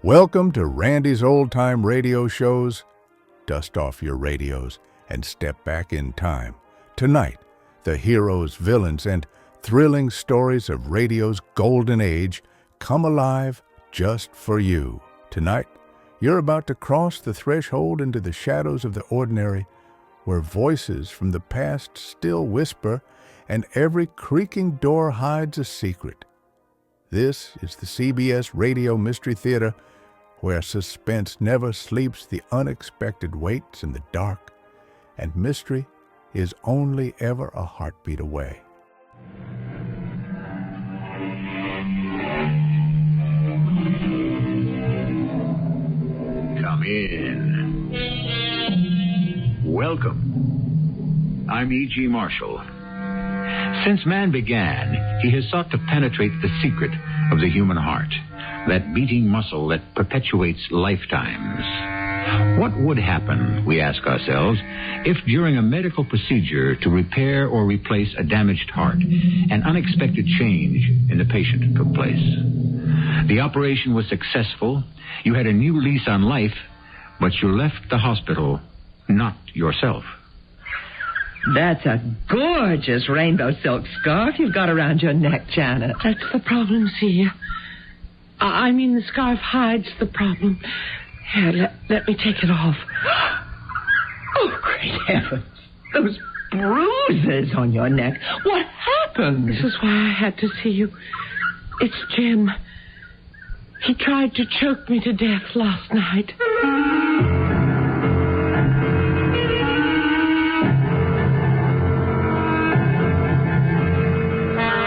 Welcome to Randy's Old Time Radio Shows. Dust off your radios and step back in time. Tonight, the heroes, villains, and thrilling stories of radio's golden age come alive just for you. Tonight, you're about to cross the threshold into the shadows of the ordinary, where voices from the past still whisper and every creaking door hides a secret. This is the CBS Radio Mystery Theater, where suspense never sleeps, the unexpected waits in the dark, and mystery is only ever a heartbeat away. Come in. Welcome. I'm E.G. Marshall. Since man began, he has sought to penetrate the secret of the human heart, that beating muscle that perpetuates lifetimes. What would happen, we ask ourselves, if during a medical procedure to repair or replace a damaged heart, an unexpected change in the patient took place? The operation was successful, you had a new lease on life, but you left the hospital not yourself. That's a gorgeous rainbow silk scarf you've got around your neck, Janet. That's the problem, see? I mean, the scarf hides the problem. Here, let me take it off. Oh, great heavens. Those bruises on your neck. What happened? This is why I had to see you. It's Jim. He tried to choke me to death last night.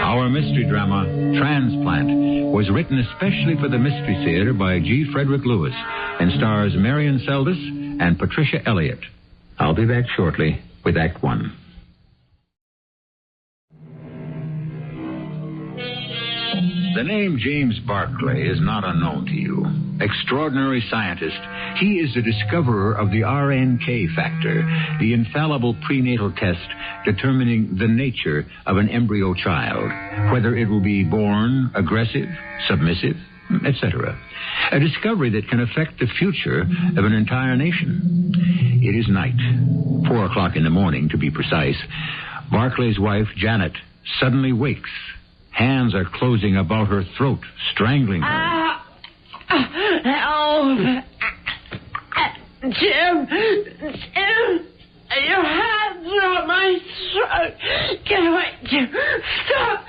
Our mystery drama, Transplant, was written especially for the Mystery Theater by G. Frederick Lewis and stars Marion Seldes and Patricia Elliott. I'll be back shortly with Act One. The name James Barclay is not unknown to you. Extraordinary scientist, he is the discoverer of the RNK factor, the infallible prenatal test determining the nature of an embryo child, whether it will be born aggressive, submissive, etc. A discovery that can affect the future of an entire nation. It is night, 4 o'clock in the morning to be precise. Barclay's wife, Janet, suddenly wakes. Hands are closing about her throat, strangling her. Help! Jim! Your hands are on my throat! Get away, Jim! Stop!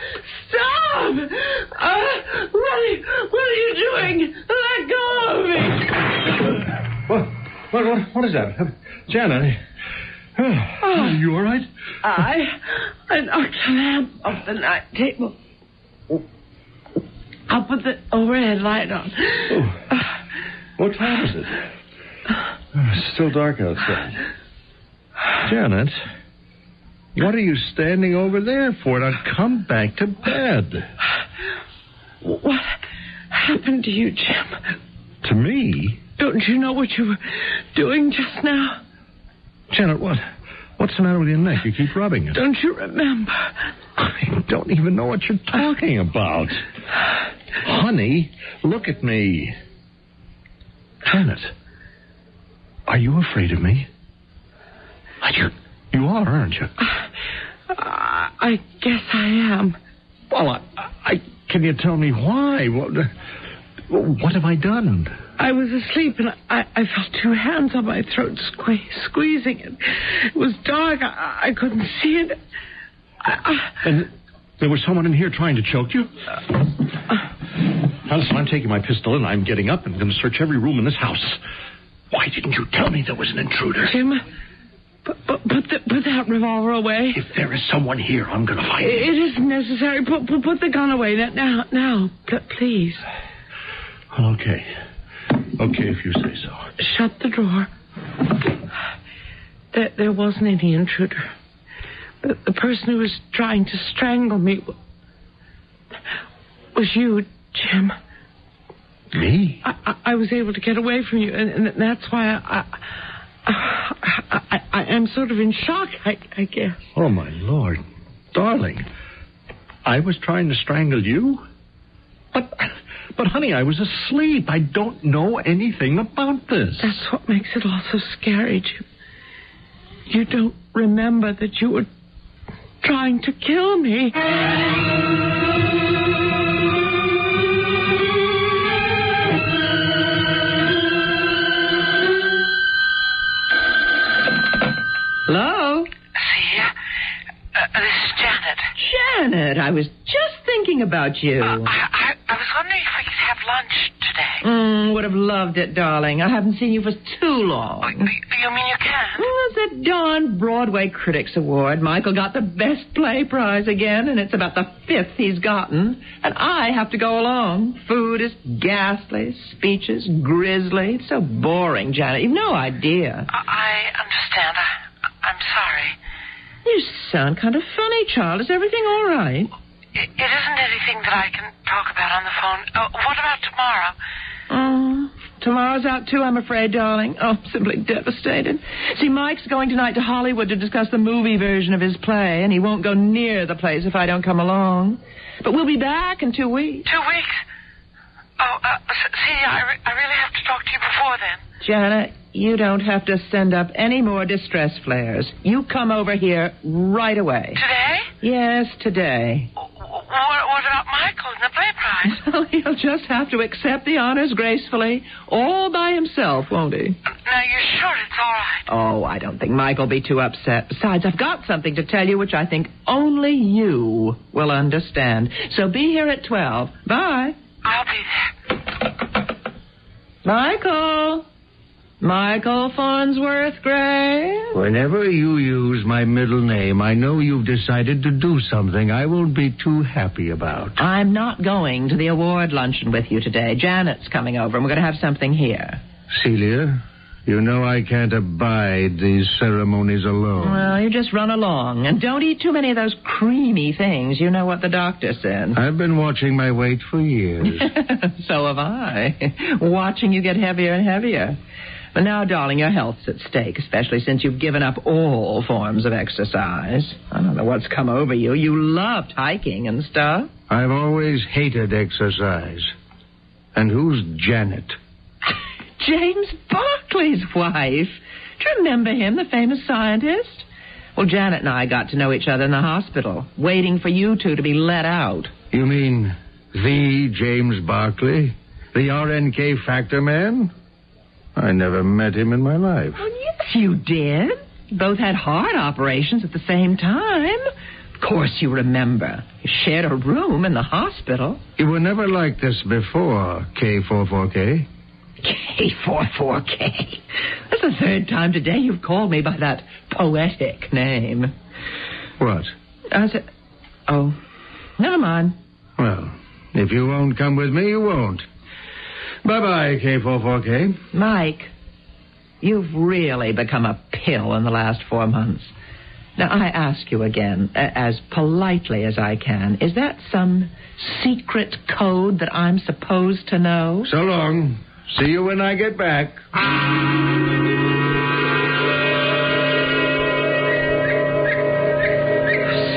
What are you doing? Let go of me! What is that? Janet, are you all right? I knocked the lamp off the night table. I'll put the overhead light on. Oh. What time is it? It's still dark outside. Janet, what are you standing over there for? Now come back to bed. What happened to you, Jim? To me? Don't you know what you were doing just now? Janet, what's the matter with your neck? You keep rubbing it. Don't you remember? I don't even know what you're talking about. Honey, look at me. Janet, are you afraid of me? You are, aren't you? I guess I am. Well, can you tell me why? What have I done? I was asleep and I felt two hands on my throat squeezing it. It was dark. I couldn't see it. And there was someone in here trying to choke you? Now, listen, I'm taking my pistol and I'm getting up and going to search every room in this house. Why didn't you tell me there was an intruder? Jim, put that revolver away. If there is someone here, I'm going to find it. It isn't necessary. Put the gun away now, please. Okay. Okay, if you say so. Shut the drawer. There wasn't any intruder. The person who was trying to strangle me was you, Jim. Me? I was able to get away from you, and that's why I'm sort of in shock, I guess. Oh, my Lord. Darling, I was trying to strangle you? But But, honey, I was asleep. I don't know anything about this. That's what makes it all so scary, Jim. You don't remember that you were trying to kill me. Hello? See, this is Janet. Janet, I was just thinking about you. I was wondering if we could have lunch today. Would have loved it, darling. I haven't seen you for too long. You mean you can? Well, it's that darn Broadway Critics Award. Michael got the Best Play Prize again, and it's about the 5th he's gotten. And I have to go along. Food is ghastly, speeches grisly. It's so boring, Janet. You've no idea. I understand. I'm sorry. You sound kind of funny, child. Is everything all right? It isn't anything that I can talk about on the phone. What about tomorrow? Tomorrow's out, too, I'm afraid, darling. Oh, I'm simply devastated. See, Mike's going tonight to Hollywood to discuss the movie version of his play, and he won't go near the place if I don't come along. But we'll be back in 2 weeks. 2 weeks? Oh, see, I really have to talk to you before then. Janet, you don't have to send up any more distress flares. You come over here right away. Today? Yes, today. What about Michael and the play prize? Well, he'll just have to accept the honors gracefully, all by himself, won't he? Now, you're sure it's all right? Oh, I don't think Mike'll be too upset. Besides, I've got something to tell you which I think only you will understand. So be here at 12. Bye. I'll be there. Michael. Michael Farnsworth Gray. Whenever you use my middle name, I know you've decided to do something I won't be too happy about. I'm not going to the award luncheon with you today. Janet's coming over, and we're going to have something here. Celia, you know I can't abide these ceremonies alone. Well, you just run along, and don't eat too many of those creamy things. You know what the doctor said. I've been watching my weight for years. So have I. Watching you get heavier and heavier. But now, darling, your health's at stake, especially since you've given up all forms of exercise. I don't know what's come over you. You loved hiking and stuff. I've always hated exercise. And who's Janet? James Barclay's wife. Do you remember him, the famous scientist? Well, Janet and I got to know each other in the hospital, waiting for you two to be let out. You mean the James Barclay? The RNK factor man? I never met him in my life. Well, yes, you did. You both had heart operations at the same time. Of course you remember. You shared a room in the hospital. You were never like this before, K44K. K44K. That's the third time today you've called me by that poetic name. What? I said, oh, never mind. Well, if you won't come with me, you won't. Bye-bye, K44K. Mike, you've really become a pill in the last 4 months. Now, I ask you again, as politely as I can, is that some secret code that I'm supposed to know? So long. See you when I get back.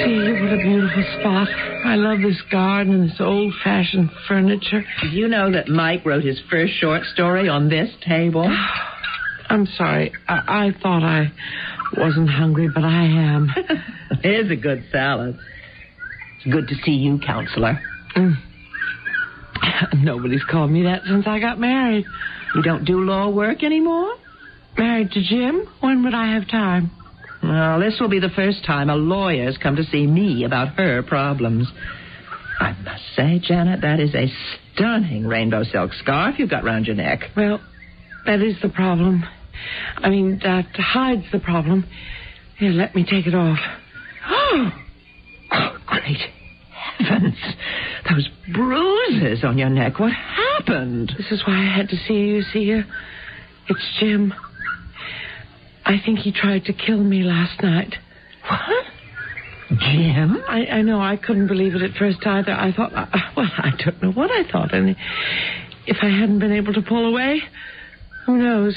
See, what a beautiful spot. I love this garden and this old-fashioned furniture. Do you know that Mike wrote his first short story on this table? I'm sorry. I thought I wasn't hungry, but I am. Here's a good salad. It's good to see you, counselor. Nobody's called me that since I got married. You don't do law work anymore? Married to Jim? When would I have time? Well, this will be the first time a lawyer's come to see me about her problems. I must say, Janet, that is a stunning rainbow silk scarf you've got round your neck. Well, that is the problem. I mean, that hides the problem. Here, let me take it off. Oh, great heavens. Those bruises on your neck. What happened? This is why I had to see you, It's Jim. I think he tried to kill me last night. What? Jim? I know. I couldn't believe it at first either. I thought, I don't know what I thought. And if I hadn't been able to pull away, who knows?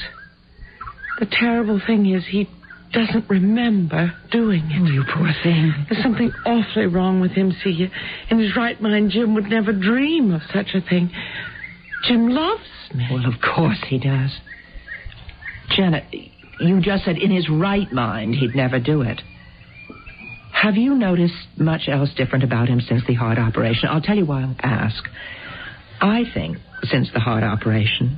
The terrible thing is he doesn't remember doing it. Oh, you poor thing. There's something awfully wrong with him, see you. In his right mind, Jim would never dream of such a thing. Jim loves me. Well, of course he does. Janet, you just said in his right mind he'd never do it. Have you noticed much else different about him since the heart operation? I'll tell you why I ask. I think since the heart operation,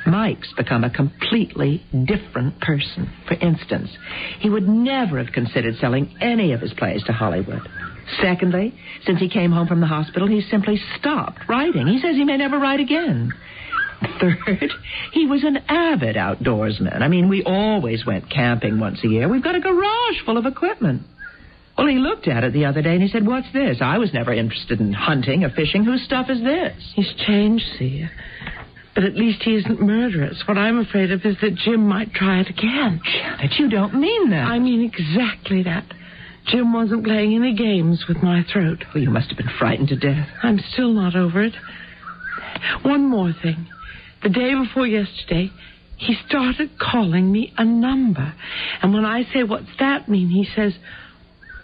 Mike's become a completely different person. For instance, he would never have considered selling any of his plays to Hollywood. Secondly, since he came home from the hospital, he simply stopped writing. He says he may never write again. Third, he was an avid outdoorsman. I mean, we always went camping once a year. We've got a garage full of equipment. Well, he looked at it the other day and he said, "What's this? I was never interested in hunting or fishing. Whose stuff is this?" He's changed, see you. But at least he isn't murderous. What I'm afraid of is that Jim might try it again. Janet, you don't mean that. I mean exactly that. Jim wasn't playing any games with my throat. Well, you must have been frightened to death. I'm still not over it. One more thing. The day before yesterday, he started calling me a number. And when I say, "What's that mean?" he says,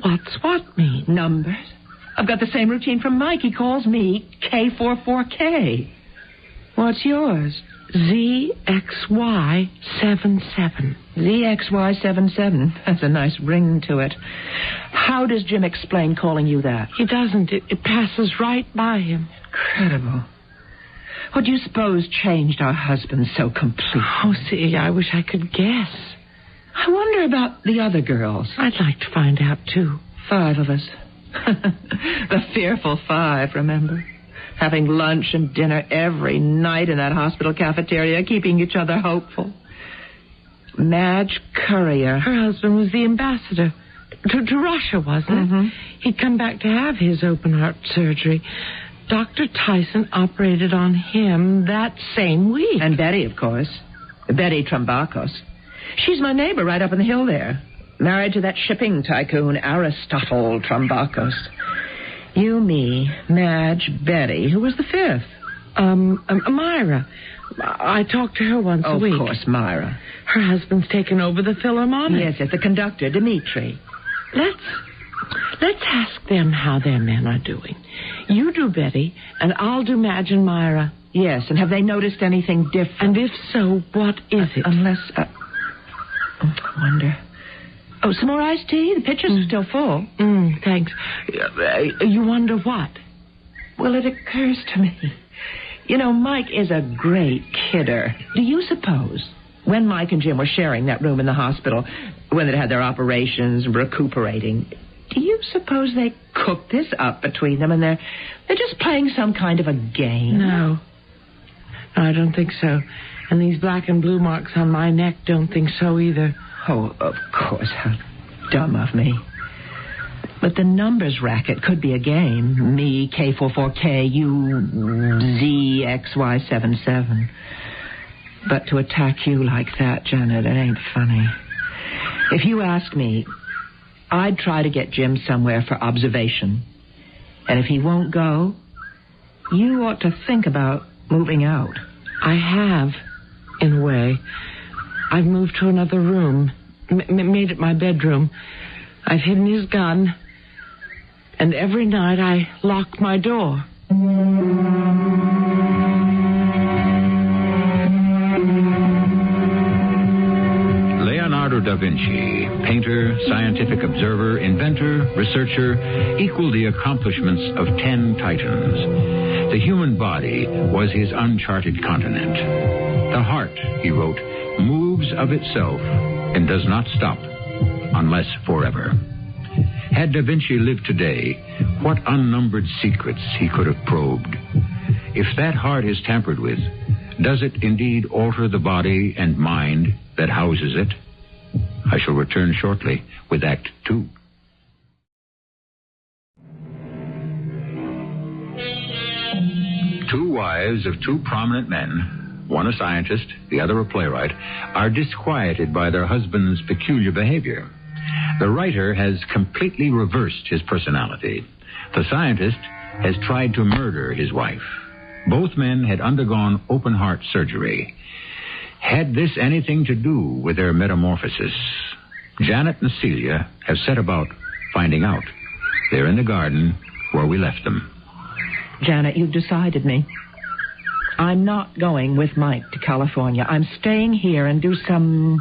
"What's what mean?" Numbers? I've got the same routine from Mike. He calls me K44K. What's yours? ZXY77. ZXY77. That's a nice ring to it. How does Jim explain calling you that? He doesn't. It passes right by him. Incredible. What do you suppose changed our husbands so completely? Oh, see, I wish I could guess. I wonder about the other girls. I'd like to find out, too. 5 of us. The fearful 5, remember? Having lunch and dinner every night in that hospital cafeteria, keeping each other hopeful. Madge Courier. Her husband was the ambassador to Russia, wasn't it? He'd come back to have his open heart surgery. Dr. Tyson operated on him that same week. And Betty, of course. Betty Trumbakos. She's my neighbor right up on the hill there. Married to that shipping tycoon, Aristotle Trumbakos. You, me, Madge, Betty. Who was the 5th? Myra. I talked to her once a week. Of course, Myra. Her husband's taken over the Philharmonic. Yes, the conductor, Dmitri. Let's ask them how their men are doing. You do Betty, and I'll do Madge and Myra. Yes, and have they noticed anything different? And if so, what is it? Unless, I wonder. Oh, some more iced tea? The pitcher's still full. Thanks. You wonder what? Well, it occurs to me. You know, Mike is a great kidder. Do you suppose, when Mike and Jim were sharing that room in the hospital, when they had their operations, recuperating, do you suppose they cooked this up between them and they're just playing some kind of a game? No, I don't think so. And these black and blue marks on my neck don't think so either. Oh, of course. How dumb of me. But the numbers racket could be a game. Me, K44K, you, ZXY77. But to attack you like that, Janet, it ain't funny. If you ask me, I'd try to get Jim somewhere for observation. And if he won't go, you ought to think about moving out. I have, in a way. I've moved to another room, made it my bedroom. I've hidden his gun, and every night I lock my door. Leonardo da Vinci, painter, scientific observer, inventor, researcher, equaled the accomplishments of 10 titans. The human body was his uncharted continent. The heart, he wrote, moves of itself and does not stop unless forever. Had Da Vinci lived today, what unnumbered secrets he could have probed. If that heart is tampered with, does it indeed alter the body and mind that houses it? I shall return shortly with Act 2. Two wives of 2 prominent men, one a scientist, the other a playwright, are disquieted by their husband's peculiar behavior. The writer has completely reversed his personality. The scientist has tried to murder his wife. Both men had undergone open-heart surgery. Had this anything to do with their metamorphosis? Janet and Celia have set about finding out. They're in the garden where we left them. Janet, you've decided me. I'm not going with Mike to California. I'm staying here and do some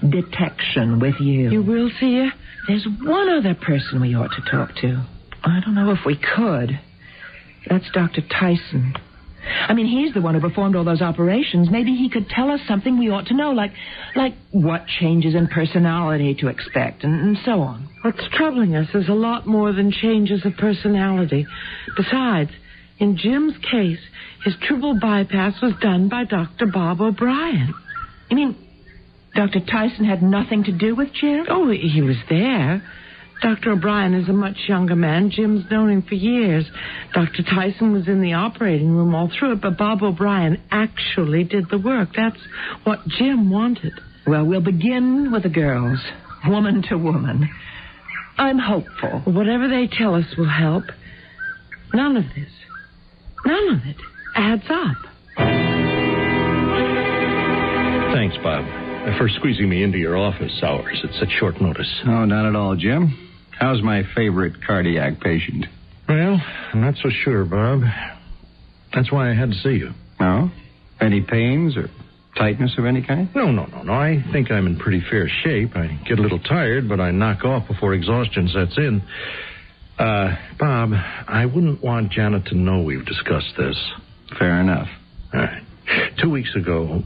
detection with you. You will, Celia? There's one other person we ought to talk to. I don't know if we could. That's Dr. Tyson. I mean, he's the one who performed all those operations. Maybe he could tell us something we ought to know, like what changes in personality to expect, and so on. What's troubling us is a lot more than changes of personality. Besides, in Jim's case, his triple bypass was done by Dr. Bob O'Brien. You mean Dr. Tyson had nothing to do with Jim? Oh, he was there. Dr. O'Brien is a much younger man. Jim's known him for years. Dr. Tyson was in the operating room all through it, but Bob O'Brien actually did the work. That's what Jim wanted. Well, we'll begin with the girls, woman to woman. I'm hopeful. Whatever they tell us will help. None of it adds up. Thanks, Bob, for squeezing me into your office hours at such short notice. Oh, not at all, Jim. How's my favorite cardiac patient? Well, I'm not so sure, Bob. That's why I had to see you. Oh? Any pains or tightness of any kind? No. I think I'm in pretty fair shape. I get a little tired, but I knock off before exhaustion sets in. Bob, I wouldn't want Janet to know we've discussed this. Fair enough. All right. 2 weeks ago,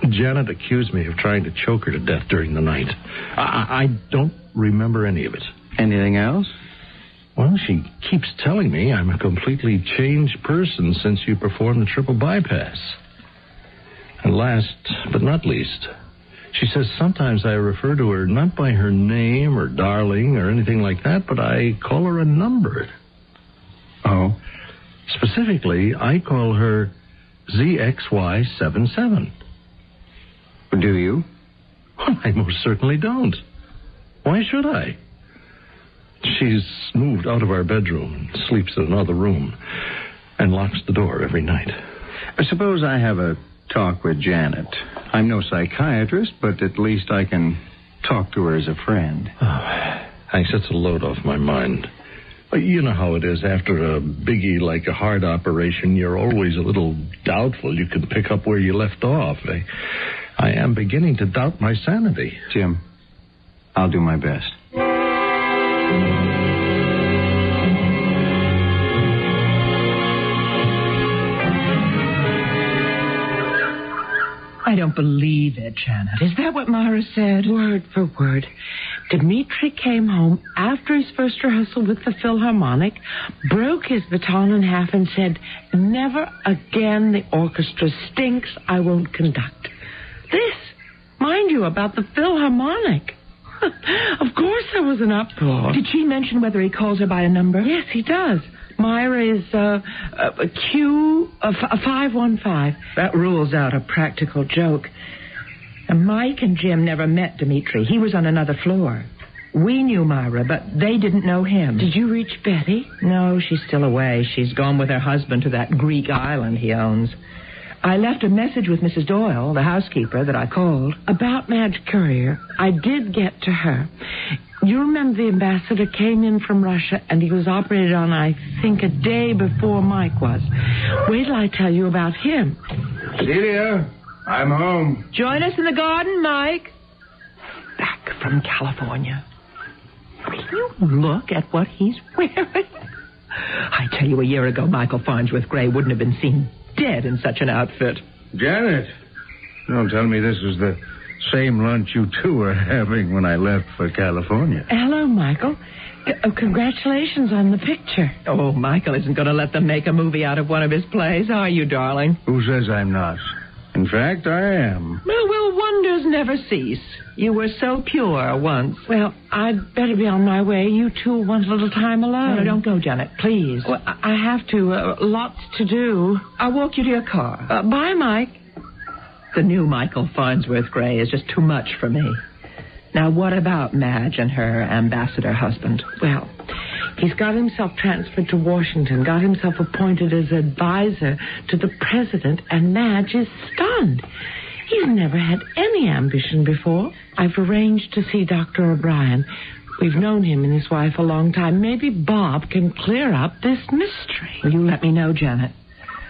Janet accused me of trying to choke her to death during the night. I don't remember any of it. Anything else? Well, she keeps telling me I'm a completely changed person since you performed the triple bypass. And last but not least, she says sometimes I refer to her not by her name or darling or anything like that, but I call her a number. Oh? Specifically, I call her ZXY77. Do you? I most certainly don't. Why should I? She's moved out of our bedroom and sleeps in another room and locks the door every night. Suppose I have a talk with Janet. I'm no psychiatrist, but at least I can talk to her as a friend. Oh, thanks, that's a load off my mind. You know how it is after a biggie like a heart operation. You're always a little doubtful you can pick up where you left off. I am beginning to doubt my sanity. Jim, I'll do my best. I don't believe it, Janet. Is that what Myra said? Word for word. Dimitri came home after his first rehearsal with the Philharmonic, broke his baton in half and said, "Never again, the orchestra stinks, I won't conduct." This, mind you, about the Philharmonic. Of course there was an uproar. Did she mention whether he calls her by a number? Yes, he does. Myra is Q515. That rules out a practical joke. And Mike and Jim never met Dimitri. He was on another floor. We knew Myra, but they didn't know him. Did you reach Betty? No, she's still away. She's gone with her husband to that Greek island he owns. I left a message with Mrs. Doyle, the housekeeper, that I called. About Madge Courier, I did get to her. You remember the ambassador came in from Russia and he was operated on, I think, a day before Mike was. Wait till I tell you about him. Celia, I'm home. Join us in the garden, Mike. Back from California. Will you look at what he's wearing? I tell you, a year ago, Michael Farnsworth Gray wouldn't have been seen dead in such an outfit. Janet, don't tell me this is the same lunch you two were having when I left for California. Hello, Michael. Congratulations on the picture. Oh, Michael isn't going to let them make a movie out of one of his plays, are you, darling? Who says I'm not? In fact, I am. Well, wonders never cease. You were so pure once. Well, I'd better be on my way. You two want a little time alone. No, don't go, Janet, please. Well, I have to. Lots to do. I'll walk you to your car. Bye, Mike. The new Michael Farnsworth Gray is just too much for me. Now, what about Madge and her ambassador husband? Well, he's got himself transferred to Washington, got himself appointed as advisor to the president, and Madge is stunned. He's never had any ambition before. I've arranged to see Dr. O'Brien. We've known him and his wife a long time. Maybe Bob can clear up this mystery. Will you let me know, Janet?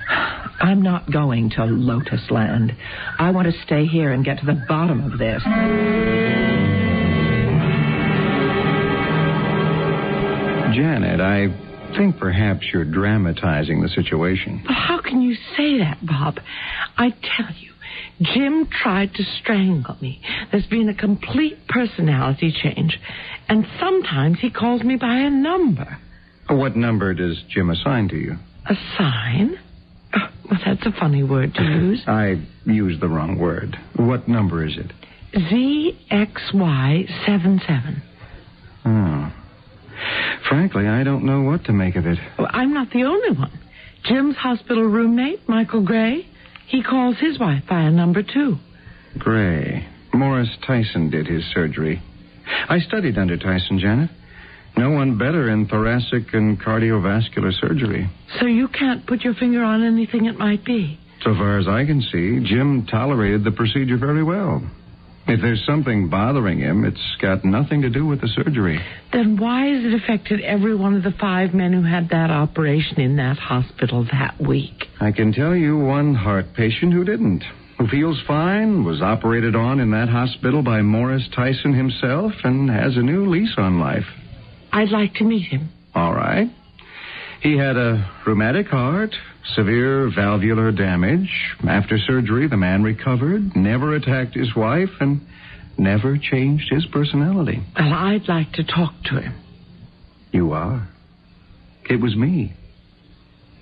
I'm not going to Lotus Land. I want to stay here and get to the bottom of this. Janet, I think perhaps you're dramatizing the situation. But how can you say that, Bob? I tell you, Jim tried to strangle me. There's been a complete personality change. And sometimes he calls me by a number. What number does Jim assign to you? Assign? Oh, well, that's a funny word to use. I used the wrong word. What number is it? ZXY77. Oh. Frankly, I don't know what to make of it. Well, I'm not the only one. Jim's hospital roommate, Michael Gray, he calls his wife by a number, too. Gray. Morris Tyson did his surgery. I studied under Tyson, Janet. No one better in thoracic and cardiovascular surgery. So you can't put your finger on anything it might be? So far as I can see, Jim tolerated the procedure very well. If there's something bothering him, it's got nothing to do with the surgery. Then why has it affected every one of the 5 men who had that operation in that hospital that week? I can tell you one heart patient who didn't, who feels fine, was operated on in that hospital by Morris Tyson himself, and has a new lease on life. I'd like to meet him. All right. He had a rheumatic heart, severe valvular damage. After surgery, the man recovered, never attacked his wife, and never changed his personality. Well, I'd like to talk to him. You are. It was me.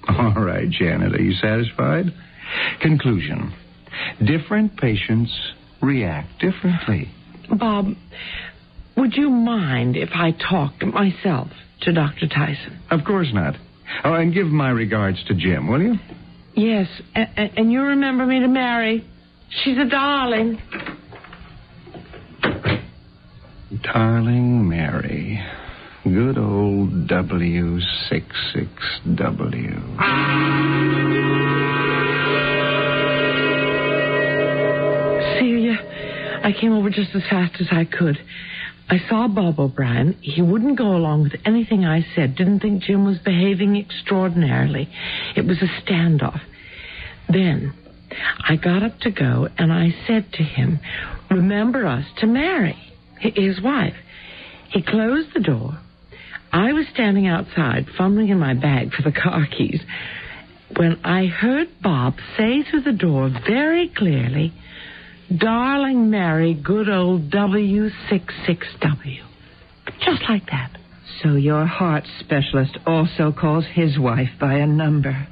All right, Janet, are you satisfied? Conclusion. Different patients react differently. Bob, would you mind if I talked myself to Dr. Tyson? Of course not. Oh, and give my regards to Jim, will you? Yes, and you remember me to Mary. She's a darling. Darling Mary. Good old W66W. Celia, I came over just as fast as I could. I saw Bob O'Brien. He wouldn't go along with anything I said. Didn't think Jim was behaving extraordinarily. It was a standoff. Then I got up to go, and I said to him, remember us to Mary, his wife. He closed the door. I was standing outside, fumbling in my bag for the car keys, when I heard Bob say through the door very clearly, darling Mary, good old W66W. Just like that. So your heart specialist also calls his wife by a number.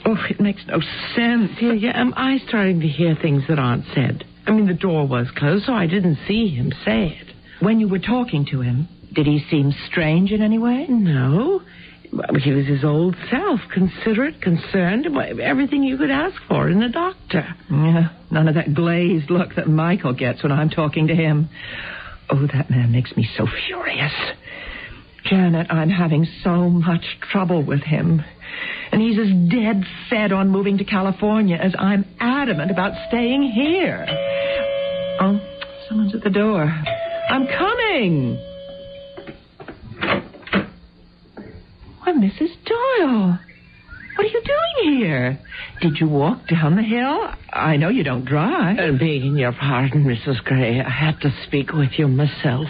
Oh, it makes no sense. Celia, am I starting to hear things that aren't said? I mean, the door was closed, so I didn't see him say it. When you were talking to him, did he seem strange in any way? No. He was his old self, considerate, concerned, everything you could ask for in a doctor. Yeah, none of that glazed look that Michael gets when I'm talking to him. Oh, that man makes me so furious. Janet, I'm having so much trouble with him. And he's as dead set on moving to California as I'm adamant about staying here. Oh, someone's at the door. I'm coming. Why, Mrs. Doyle, what are you doing here? Did you walk down the hill? I know you don't drive. Begging your pardon, Mrs. Gray, I had to speak with you myself,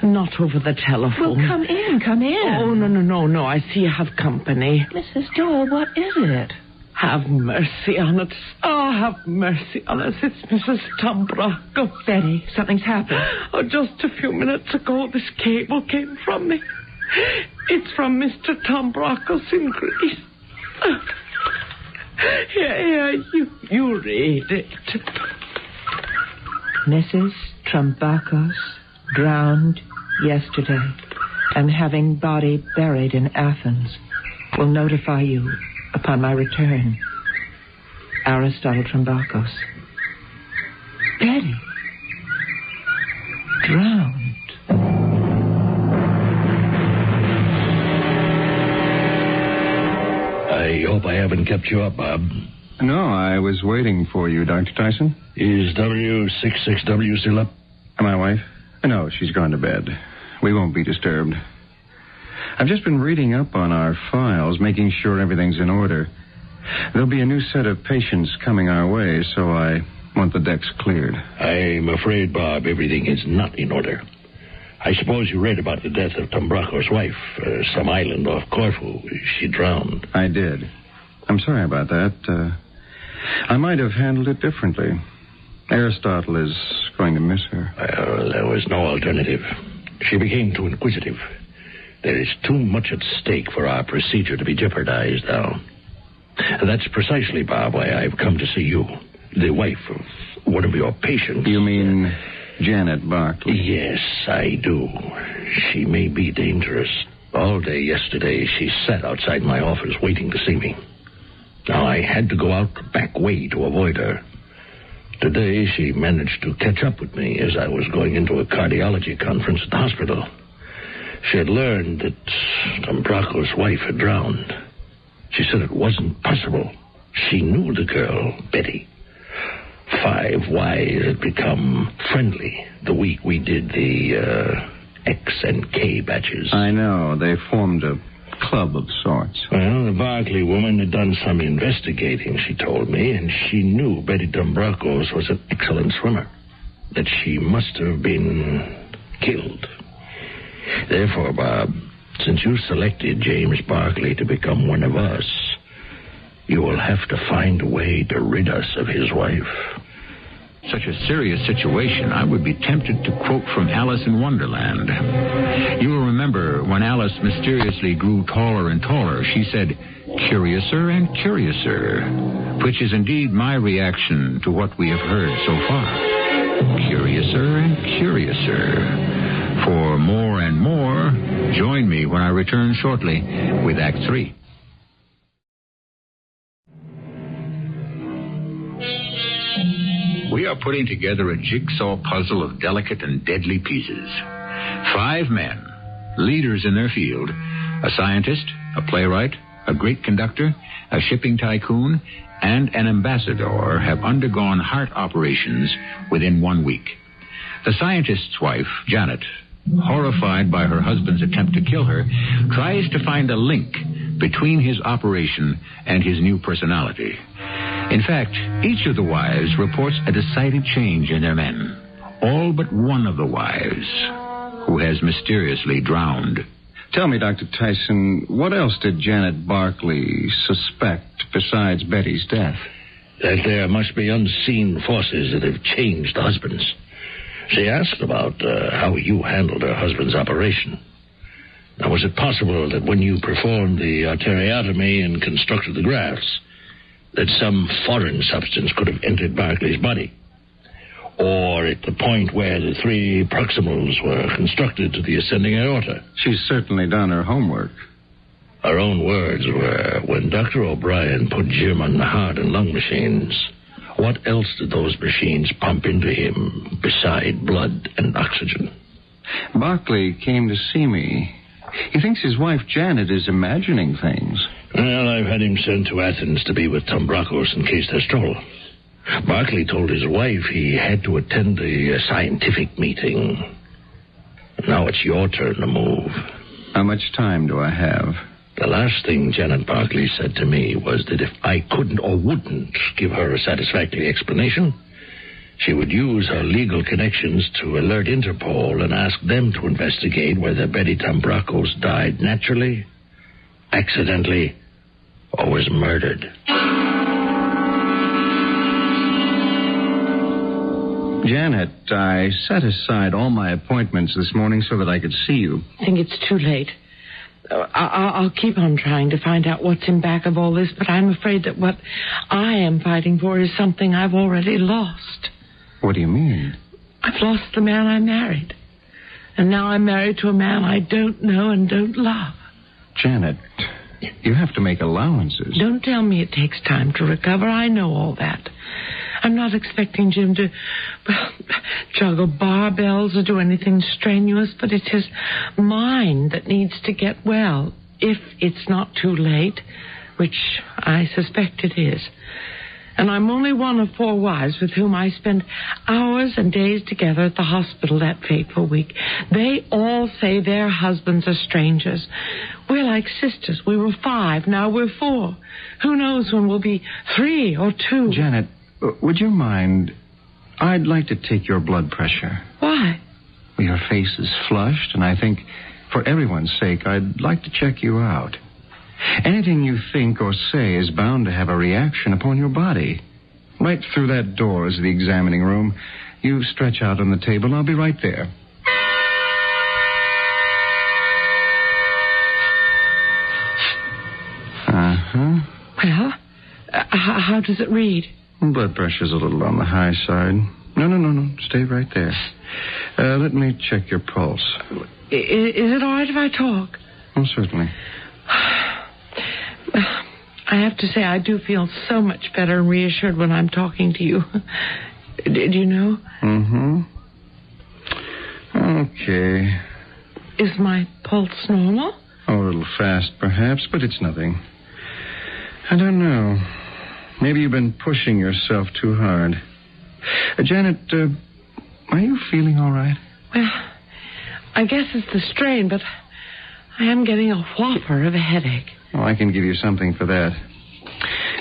not over the telephone. Well, come in. Oh, no, I see you have company. Mrs. Doyle, what is it? Have mercy on us. Oh, have mercy on us. It's Mrs. Tambraco. Betty, something's happened. Oh, just a few minutes ago, this cable came from me. It's from Mr. Tambracos in Greece. Here, you read it. Mrs. Trambacos drowned yesterday and having body buried in Athens. Will notify you upon my return. Aristotle Trambacos. Betty. Drowned. I hope I haven't kept you up, Bob. No, I was waiting for you, Dr. Tyson. Is W66W still up? My wife? No, she's gone to bed. We won't be disturbed. I've just been reading up on our files, making sure everything's in order. There'll be a new set of patients coming our way, so I want the decks cleared. I'm afraid, Bob, everything is not in order. I suppose you read about the death of Tambraco's wife, some island off Corfu. She drowned. I did. I'm sorry about that. I might have handled it differently. Aristotle is going to miss her. Well, there was no alternative. She became too inquisitive. There is too much at stake for our procedure to be jeopardized now. That's precisely, Bob, why I've come to see you, the wife of one of your patients. You mean Janet Barkley? Yes, I do. She may be dangerous. All day yesterday, she sat outside my office waiting to see me. Now, I had to go out the back way to avoid her. Today, she managed to catch up with me as I was going into a cardiology conference at the hospital. She had learned that Tambraco's wife had drowned. She said it wasn't possible. She knew the girl, Betty. 5 Ys had become friendly the week we did the X and K batches. I know. They formed a club of sorts. Well, the Barkley woman had done some investigating, she told me, and she knew Betty Tambracos was an excellent swimmer, that she must have been killed. Therefore, Bob, since you selected James Barkley to become one of us, you will have to find a way to rid us of his wife. Such a serious situation, I would be tempted to quote from Alice in Wonderland. You will remember when Alice mysteriously grew taller and taller, she said, "Curiouser and curiouser," which is indeed my reaction to what we have heard so far. Curiouser and curiouser. For more and more, join me when I return shortly with Act 3. We are putting together a jigsaw puzzle of delicate and deadly pieces. 5 men, leaders in their field, a scientist, a playwright, a great conductor, a shipping tycoon, and an ambassador have undergone heart operations within 1 week. The scientist's wife, Janet, horrified by her husband's attempt to kill her, tries to find a link between his operation and his new personality. In fact, each of the wives reports a decided change in their men. All but one of the wives, who has mysteriously drowned. Tell me, Dr. Tyson, what else did Janet Barkley suspect besides Betty's death? That there must be unseen forces that have changed husbands. She asked about how you handled her husband's operation. Now, was it possible that when you performed the arteriotomy and constructed the grafts, that some foreign substance could have entered Barkley's body? Or at the point where the 3 proximals were constructed to the ascending aorta? She's certainly done her homework. Her own words were, when Dr. O'Brien put Jim on the heart and lung machines, what else did those machines pump into him beside blood and oxygen? Barkley came to see me. He thinks his wife Janet is imagining things. Well, I've had him sent to Athens to be with Tambracos in case there's trouble. Barkley told his wife he had to attend a scientific meeting. Now it's your turn to move. How much time do I have? The last thing Janet Barkley said to me was that if I couldn't or wouldn't give her a satisfactory explanation, she would use her legal connections to alert Interpol and ask them to investigate whether Betty Tambracos died naturally, accidentally, or was murdered. Janet, I set aside all my appointments this morning so that I could see you. I think it's too late. I'll keep on trying to find out what's in back of all this, but I'm afraid that what I am fighting for is something I've already lost. What do you mean? I've lost the man I married. And now I'm married to a man I don't know and don't love. Janet, you have to make allowances. Don't tell me it takes time to recover. I know all that. I'm not expecting Jim to, juggle barbells or do anything strenuous, but it's his mind that needs to get well, if it's not too late, which I suspect it is. And I'm only one of 4 wives with whom I spend hours and days together at the hospital that fateful week. They all say their husbands are strangers. We're like sisters. We were 5, now we're 4. Who knows when we'll be 3 or 2. Janet, would you mind? I'd like to take your blood pressure. Why? Your face is flushed, and I think, for everyone's sake, I'd like to check you out. Anything you think or say is bound to have a reaction upon your body. Right through that door is the examining room. You stretch out on the table, and I'll be right there. Uh-huh. Well, how does it read? Blood pressure's a little on the high side. No. Stay right there. Let me check your pulse. Is it all right if I talk? Oh, certainly. I have to say, I do feel so much better and reassured when I'm talking to you. Did you know? Mm-hmm. Okay. Is my pulse normal? Oh, a little fast, perhaps, but it's nothing. I don't know. Maybe you've been pushing yourself too hard. Janet, are you feeling all right? Well, I guess it's the strain, but I am getting a whopper of a headache. Oh, I can give you something for that.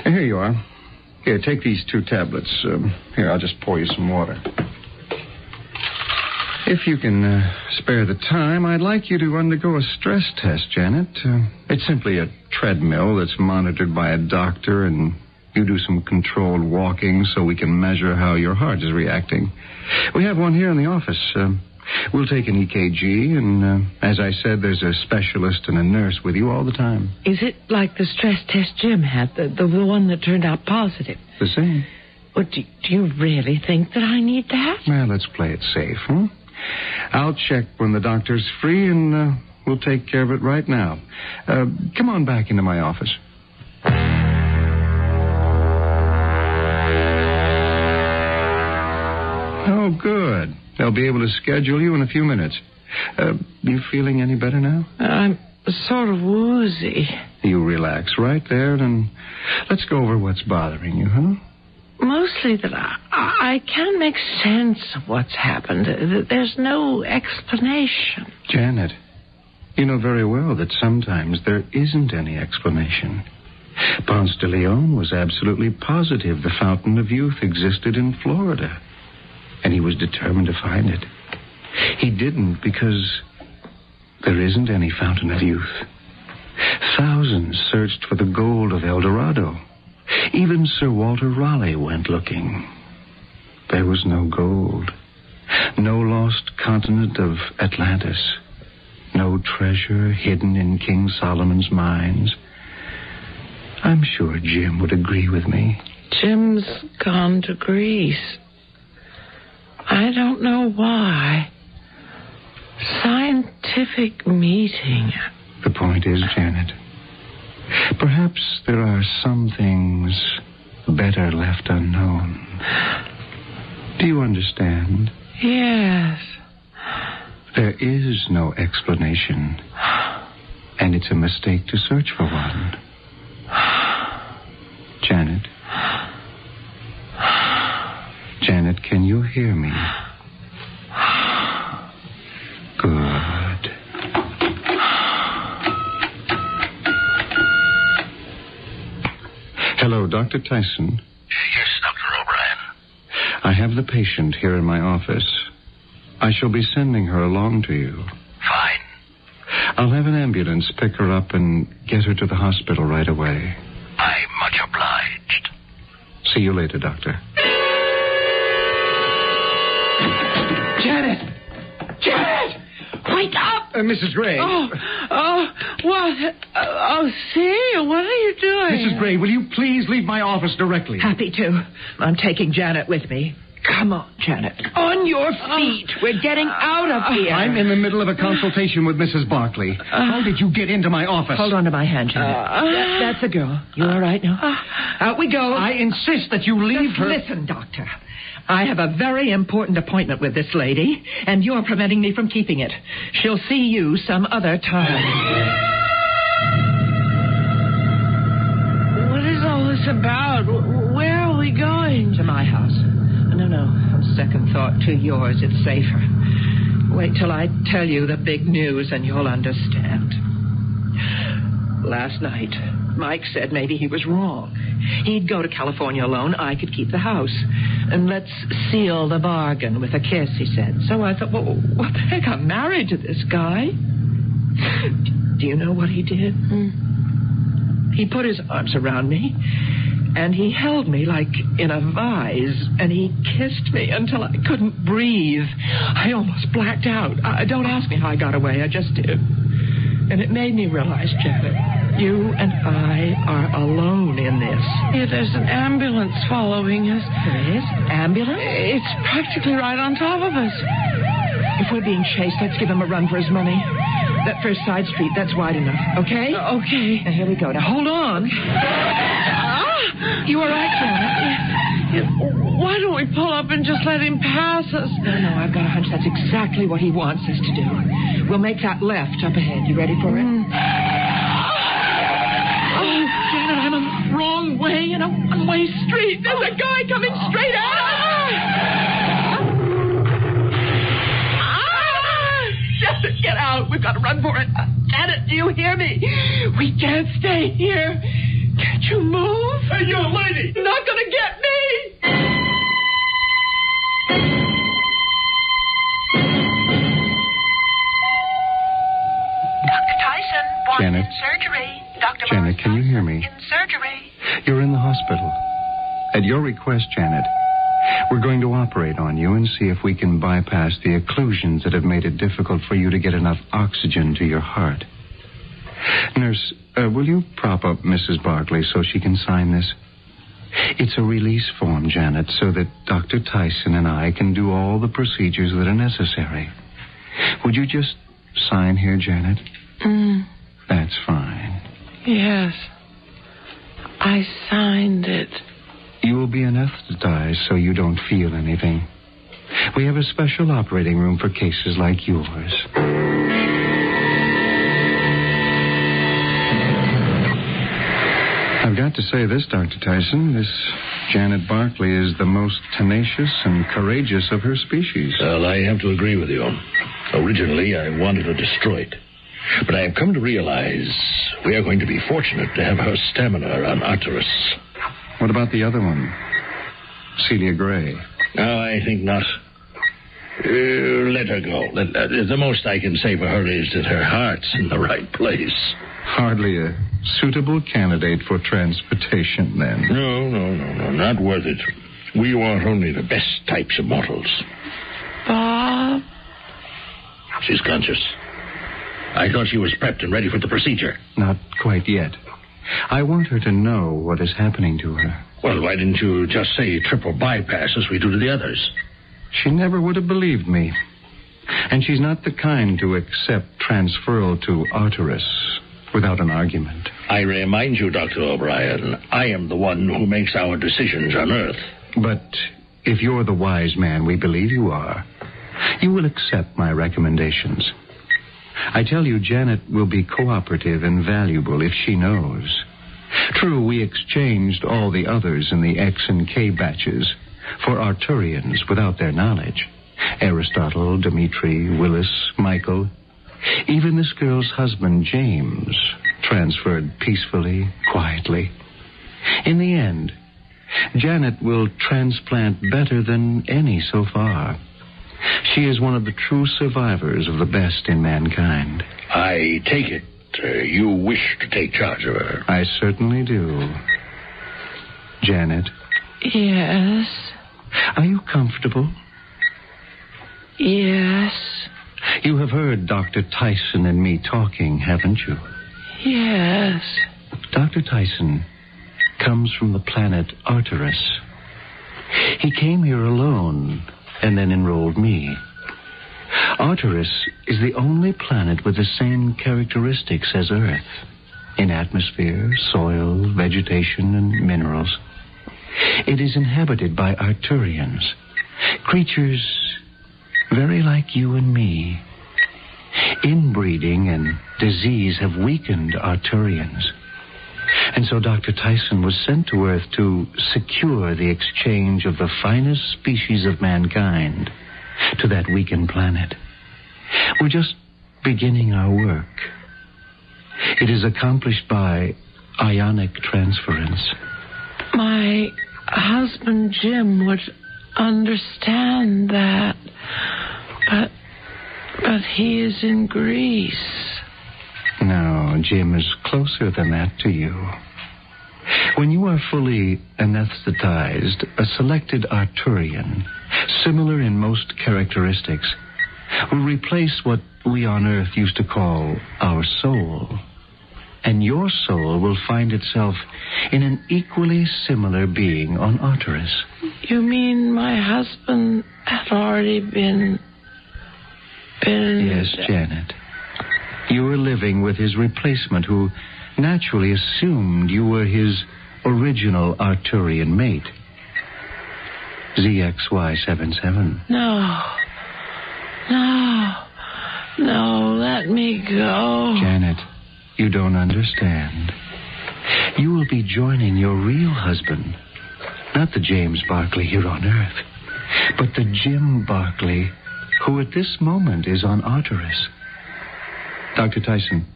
Here you are. Here, take these 2 tablets. Here, I'll just pour you some water. If you can spare the time, I'd like you to undergo a stress test, Janet. It's simply a treadmill that's monitored by a doctor, and you do some controlled walking so we can measure how your heart is reacting. We have one here in the office. We'll take an EKG, and as I said, there's a specialist and a nurse with you all the time. Is it like the stress test Jim had, the one that turned out positive? The same. Well, do you really think that I need that? Well, let's play it safe, huh? I'll check when the doctor's free, and we'll take care of it right now. Come on back into my office. Oh, good. They'll be able to schedule you in a few minutes. You feeling any better now? I'm sort of woozy. You relax right there, and let's go over what's bothering you, huh? Mostly that I can't make sense of what's happened. There's no explanation. Janet, you know very well that sometimes there isn't any explanation. Ponce de Leon was absolutely positive the fountain of youth existed in Florida, and he was determined to find it. He didn't because there isn't any fountain of youth. Thousands searched for the gold of El Dorado. Even Sir Walter Raleigh went looking. There was no gold, no lost continent of Atlantis, no treasure hidden in King Solomon's mines. I'm sure Jim would agree with me. Jim's gone to Greece. I don't know why. Scientific meeting. The point is, Janet, perhaps there are some things better left unknown. Do you understand? Yes. There is no explanation, and it's a mistake to search for one. Janet? Janet, can you hear me? Good. Hello, Dr. Tyson. Yes, Dr. O'Brien. I have the patient here in my office. I shall be sending her along to you. Fine. I'll have an ambulance pick her up and get her to the hospital right away. I'm much obliged. See you later, Doctor. Janet! Janet! Wake up! Mrs. Gray. What? Celia, what are you doing? Mrs. Gray, will you please leave my office directly? Happy to. I'm taking Janet with me. Come on, Janet. On your feet. We're getting out of here. I'm in the middle of a consultation with Mrs. Barkley. How did you get into my office? Hold on to my hand, Janet. That's the girl. You all right now? Out we go. I insist that you leave Just her. Listen, Doctor. I have a very important appointment with this lady, and you're preventing me from keeping it. She'll see you some other time. What is all this about? Where are we we going? To my house. No. On second thought, to yours. It's safer. Wait till I tell you the big news and you'll understand. Last night, Mike said maybe he was wrong. He'd go to California alone. I could keep the house. And let's seal the bargain with a kiss, he said. So I thought, well, what the heck? I'm married to this guy. Do you know what he did? He put his arms around me, and he held me like in a vise, and he kissed me until I couldn't breathe. I almost blacked out. Don't ask me how I got away. I just did. And it made me realize, Janet, you and I are alone in this. Yeah, there's an ambulance following us. There is? Ambulance? It's practically right on top of us. If we're being chased, let's give him a run for his money. That first side street, that's wide enough, okay? Okay. Now, here we go. Now, hold on. You all right, Janet? Why don't we pull up and just let him pass us? No, I've got a hunch that's exactly what he wants us to do. We'll make that left up ahead. You ready for it? Oh, Janet, I'm on the wrong way in a one-way street. There's a guy coming straight at us. Janet, get out. We've got to run for it. Janet, do you hear me? We can't stay here. Can't you move? Hey, you lady! Not going to get me. Dr. Tyson wants Janet? in surgery. Dr. Janet, can you hear me? In surgery. You're in the hospital. At your request, Janet, we're going to operate on you and see if we can bypass the occlusions that have made it difficult for you to get enough oxygen to your heart. Nurse, will you prop up Mrs. Barkley so she can sign this? It's a release form, Janet, so that Dr. Tyson and I can do all the procedures that are necessary. Would you just sign here, Janet? That's fine. Yes. I signed it. You will be anesthetized so you don't feel anything. We have a special operating room for cases like yours. I've got to say this, Dr. Tyson. This Janet Barkley is the most tenacious and courageous of her species. Well, I have to agree with you. Originally, I wanted her destroyed. But I have come to realize we are going to be fortunate to have her stamina on Arcturus. What about the other one? Celia Gray. No, I think not. Let her go. The most I can say for her is that her heart's in the right place. Hardly a suitable candidate for transportation, then. No, not worth it. We want only the best types of mortals. Bob? She's conscious. I thought she was prepped and ready for the procedure. Not quite yet. I want her to know what is happening to her. Well, why didn't you just say triple bypass as we do to the others? She never would have believed me. And she's not the kind to accept transferal to Arcturus without an argument. I remind you, Dr. O'Brien, I am the one who makes our decisions on Earth. But if you're the wise man we believe you are, you will accept my recommendations. I tell you, Janet will be cooperative and valuable if she knows. True, we exchanged all the others in the X and K batches for Arcturians without their knowledge. Aristotle, Dmitri, Willis, Michael. Even this girl's husband, James, transferred peacefully, quietly. In the end, Janet will transplant better than any so far. She is one of the true survivors of the best in mankind. I take it you wish to take charge of her. I certainly do. Janet? Yes. Are you comfortable? Yes. You have heard Dr. Tyson and me talking, haven't you? Yes. Dr. Tyson comes from the planet Arcturus. He came here alone and then enrolled me. Arcturus is the only planet with the same characteristics as Earth in atmosphere, soil, vegetation, and minerals. It is inhabited by Arcturians, creatures very like you and me. Inbreeding and disease have weakened Arcturians, And so Dr. Tyson was sent to Earth to secure the exchange of the finest species of mankind to that weakened planet. We're just beginning our work. It is accomplished by ionic transference. My husband Jim would understand that, but he is in Greece. No, Jim is closer than that to you. When you are fully anesthetized, a selected Arturian, similar in most characteristics, will replace what we on Earth used to call our soul. And your soul will find itself in an equally similar being on Arcturus. You mean my husband had already been... Yes, Janet. You were living with his replacement, who naturally assumed you were his original Arturian mate. ZXY77. No, let me go. Janet, you don't understand. You will be joining your real husband. Not the James Barclay here on Earth, but the Jim Barclay who at this moment is on Arcturus. Dr. Tyson,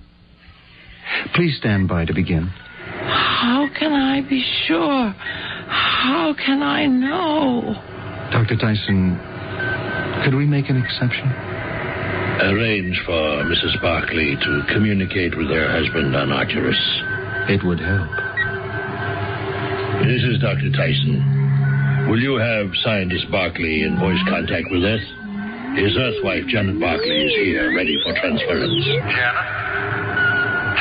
please stand by to begin. How can I be sure? How can I know? Dr. Tyson, could we make an exception? Arrange for Mrs. Barclay to communicate with her husband on Arcturus. It would help. This is Dr. Tyson. Will you have Scientist Barclay in voice contact with us? His Earthwife, Janet Barclay, is here, ready for transference. Janet?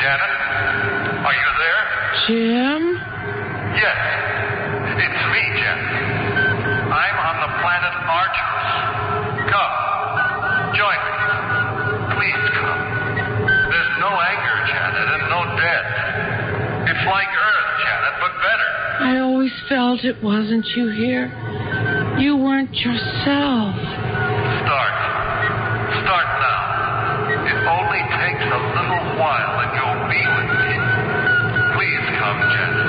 Janet? Are you there? Jim? Yes. It's me, Janet. I'm on the planet Arcturus. Come. Join me. Please come. There's no anger, Janet, and no death. It's like Earth, Janet, but better. I always felt it wasn't you here. You weren't yourself. Start now. It only takes a little while and you'll be with me. Please come, Janet.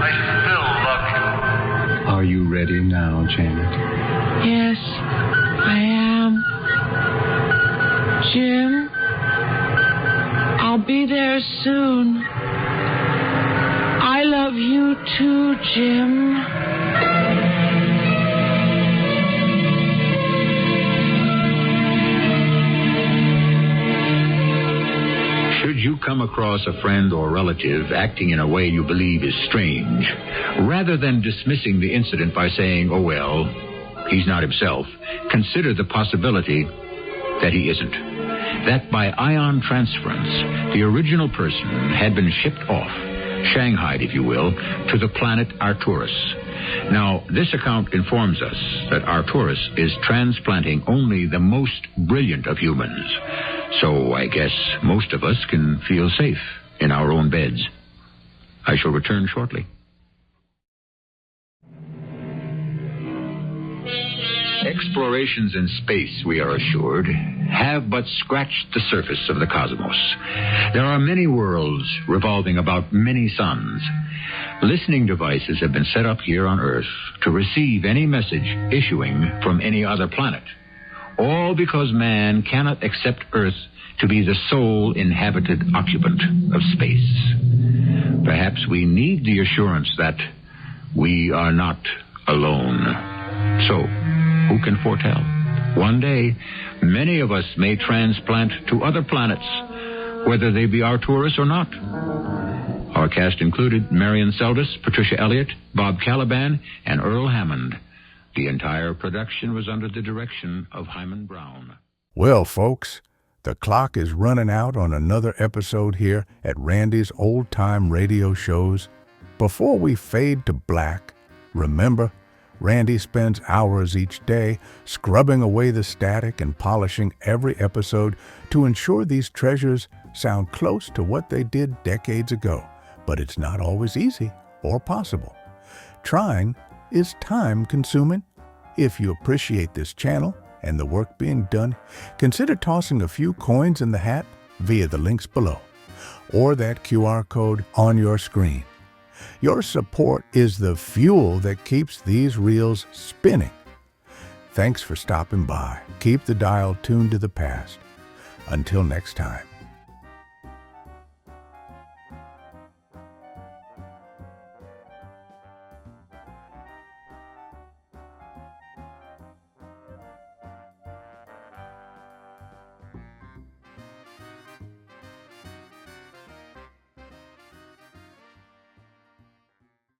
I still love you. Are you ready now, Janet? Yes, I am. Jim, I'll be there soon. I love you too, Jim. Should you come across a friend or relative acting in a way you believe is strange, rather than dismissing the incident by saying, oh, well, he's not himself, consider the possibility that he isn't. That by ion transference, the original person had been shipped off, shanghaied, if you will, to the planet Arcturus. Now, this account informs us that Arcturus is transplanting only the most brilliant of humans. So I guess most of us can feel safe in our own beds. I shall return shortly. Explorations in space, we are assured, have but scratched the surface of the cosmos. There are many worlds revolving about many suns. Listening devices have been set up here on Earth to receive any message issuing from any other planet. All because man cannot accept Earth to be the sole inhabited occupant of space. Perhaps we need the assurance that we are not alone. So, who can foretell? One day, many of us may transplant to other planets, whether they be Arcturus or not. Our cast included Marion Seldes, Patricia Elliott, Bob Caliban, and Earl Hammond. The entire production was under the direction of Hyman Brown. Well, folks, the clock is running out on another episode here at Randy's Old Time Radio Shows. Before we fade to black, remember, Randy spends hours each day scrubbing away the static and polishing every episode to ensure these treasures sound close to what they did decades ago. But it's not always easy or possible. Trying is time-consuming. If you appreciate this channel and the work being done, consider tossing a few coins in the hat via the links below. or that QR code on your screen. Your support is the fuel that keeps these reels spinning. Thanks for stopping by. Keep the dial tuned to the past. Until next time.